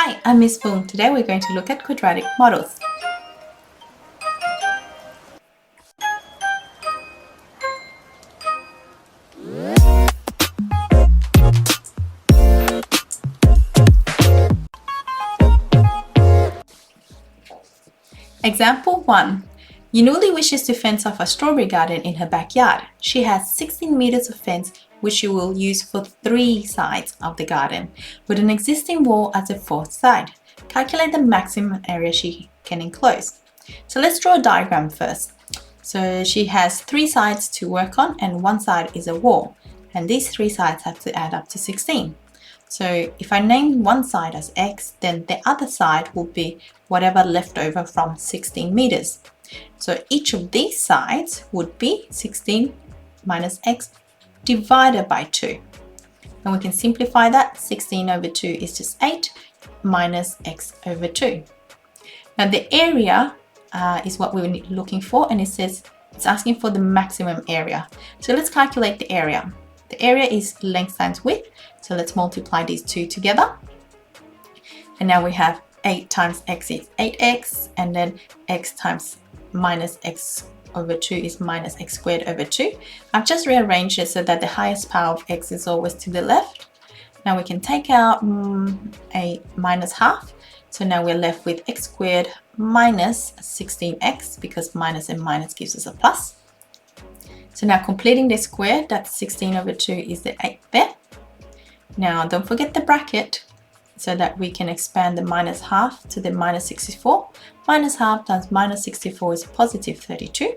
Hi, I'm Miss Boom. Today we're going to look at quadratic models. Example 1. Yunuli wishes to fence off a strawberry garden in her backyard. She has 16 meters of fence which she will use for 3 sides of the garden, with an existing wall as a 4th side. Calculate the maximum area she can enclose. So let's draw a diagram first. So she has 3 sides to work on and 1 side is a wall, and these 3 sides have to add up to 16. So if I name one side as x, then the other side will be whatever left over from 16 meters. So each of these sides would be 16 minus x divided by 2. And we can simplify that. 16 over 2 is just 8 minus x over 2. Now the area is what we're looking for, and it says it's asking for the maximum area. So let's calculate the area. The area is length times width, so let's multiply these two together. And now we have 8 times x is 8x, and then x times minus x over 2 is minus x squared over 2. I've just rearranged it so that the highest power of x is always to the left. Now we can take out a minus half. So now we're left with x squared minus 16x, because minus and minus gives us a plus. So now completing the square, that's 16 over 2 is the 8 there. Now don't forget the bracket so that we can expand the minus half to the minus 64. Minus half times minus 64 is positive 32.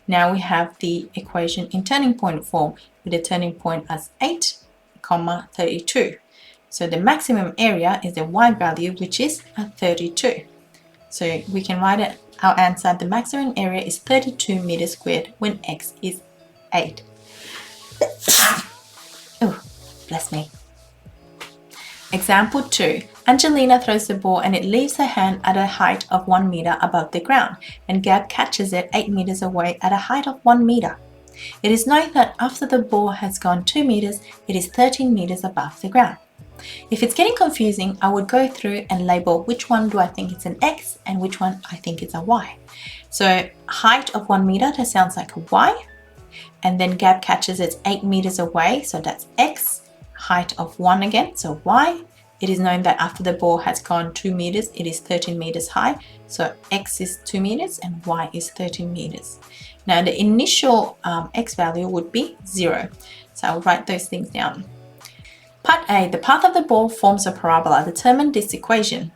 Now we have the equation in turning point form with the turning point as 8, 32. So the maximum area is the y value, which is 32. So we can write it, our answer, the maximum area is 32 meters squared when x is 8. Oh, bless me. Example 2. Angelina throws the ball and it leaves her hand at a height of 1 meter above the ground, and Gab catches it 8 meters away at a height of 1 meter. It is known that after the ball has gone 2 meters, it is 13 meters above the ground. If it's getting confusing, I would go through and label which one do I think it's an X and which one I think it's a Y. So height of 1 meter, that sounds like a Y. And then Gab catches it 8 meters away, so that's X. Height of 1 again, so Y. It is known that after the ball has gone 2 meters, it is 13 meters high. So X is 2 meters and Y is 13 meters. Now the initial X value would be 0. So I'll write those things down. Part A, the path of the ball forms a parabola. Determine this equation.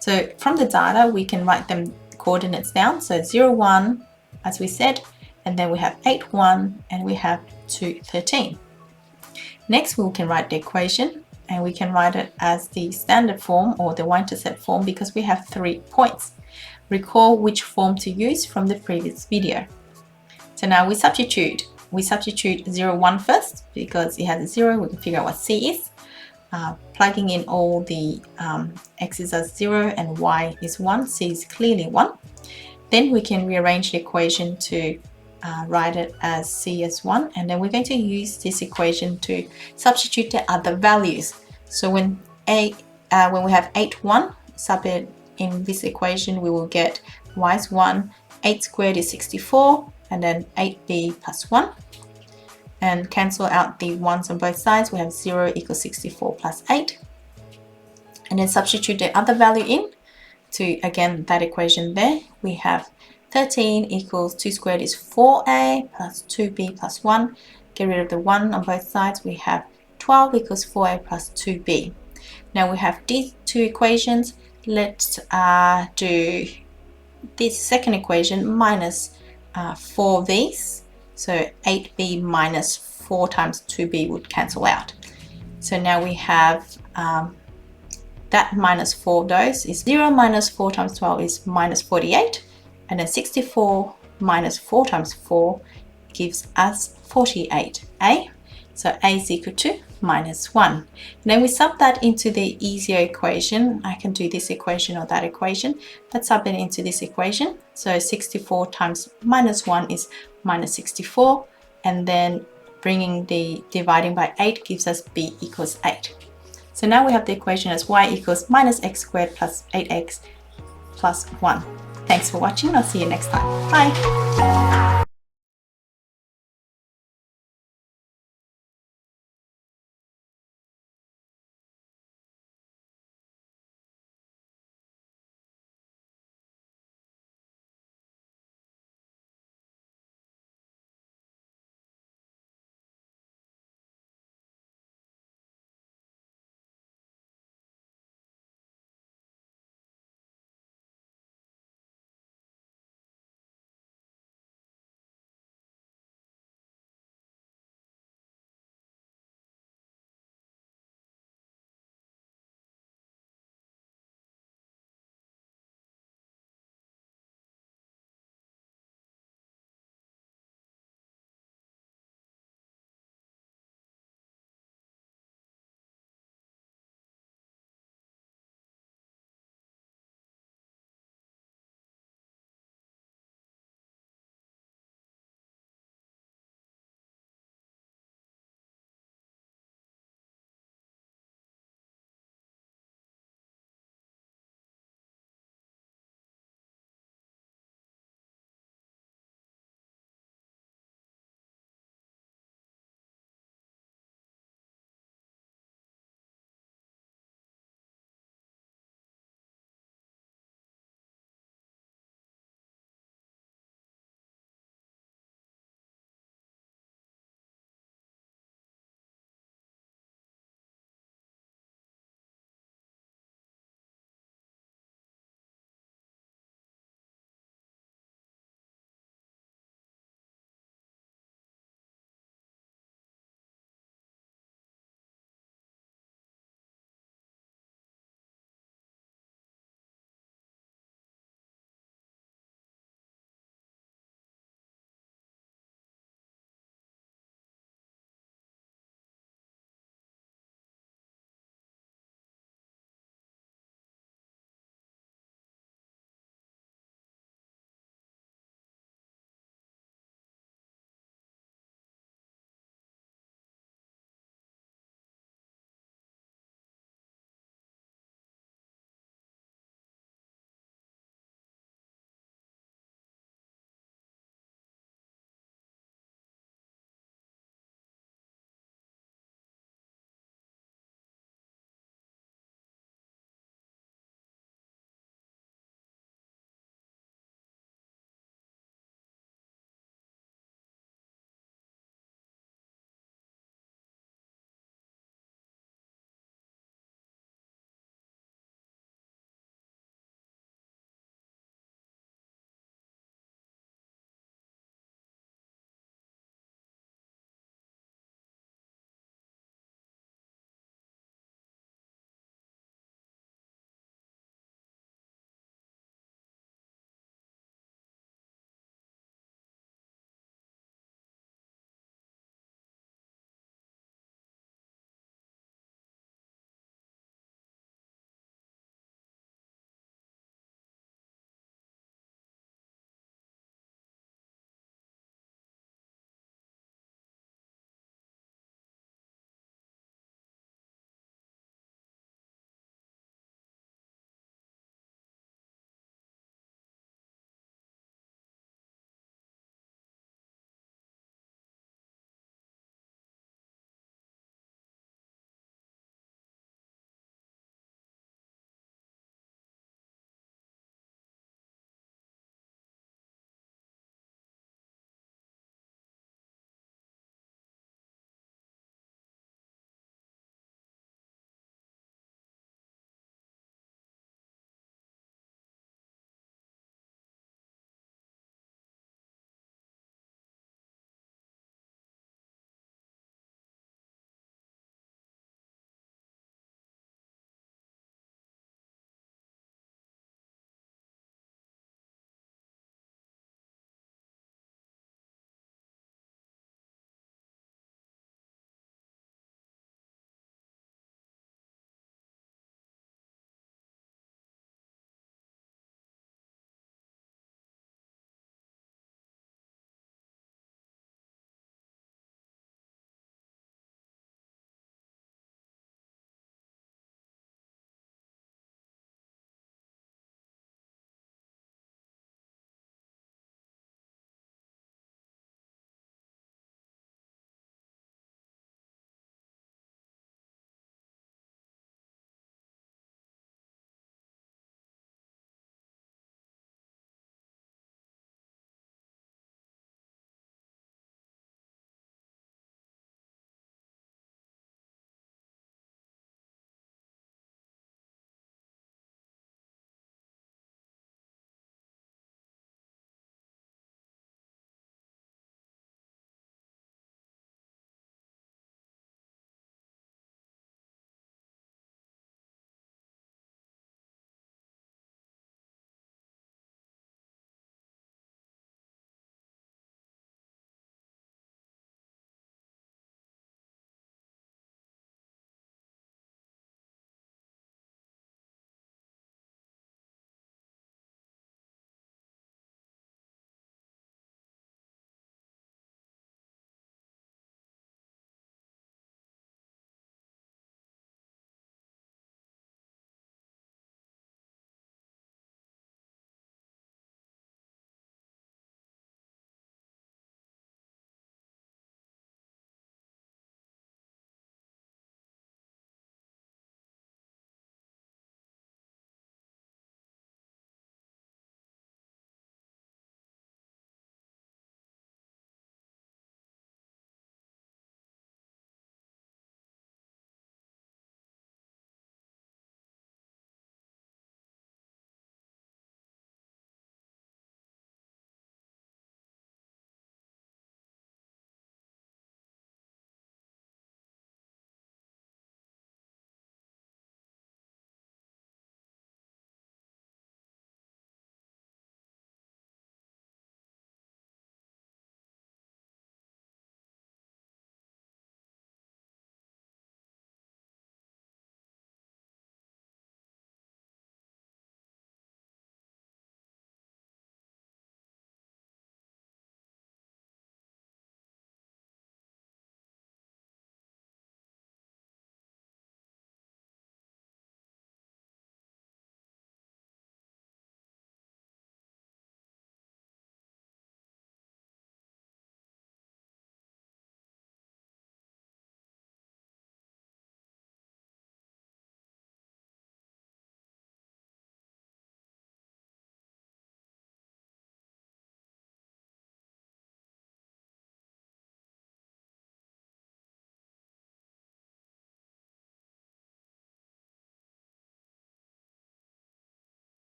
So from the data, we can write them coordinates down. So 0, 1, as we said, and then we have 8, 1, and we have 2, 13. Next, we can write the equation, and we can write it as the standard form or the y-intercept form because we have 3 points. Recall which form to use from the previous video. So now we substitute. We substitute 0, 1 first because it has a 0. We can figure out what C is. Plugging in all the x's as 0 and y is 1. C is clearly 1. Then we can rearrange the equation to write it as C as 1, and then we're going to use this equation to substitute the other values. So when we have 8, 1, sub it in this equation, we will get y is 1, 8 squared is 64, and then 8b plus 1. And cancel out the 1s on both sides. We have 0 equals 64 plus 8. And then substitute the other value in to, again, that equation there. We have 13 equals 2 squared is 4a plus 2b plus 1. Get rid of the 1 on both sides. We have 12 equals 4a plus 2b. Now we have these two equations. Let's do this second equation minus 4 of these. So 8b minus 4 times 2b would cancel out. So now we have that minus 4 of those is 0 minus 4 times 12 is minus 48. And then 64 minus 4 times 4 gives us 48a. So a is equal to minus 1. And then we sub that into the easier equation. I can do this equation or that equation, but sub it into this equation. So 64 times minus 1 is minus 64. And then bringing the dividing by 8 gives us b equals 8. So now we have the equation as y equals minus x squared plus 8x plus 1. Thanks for watching. I'll see you next time. Bye.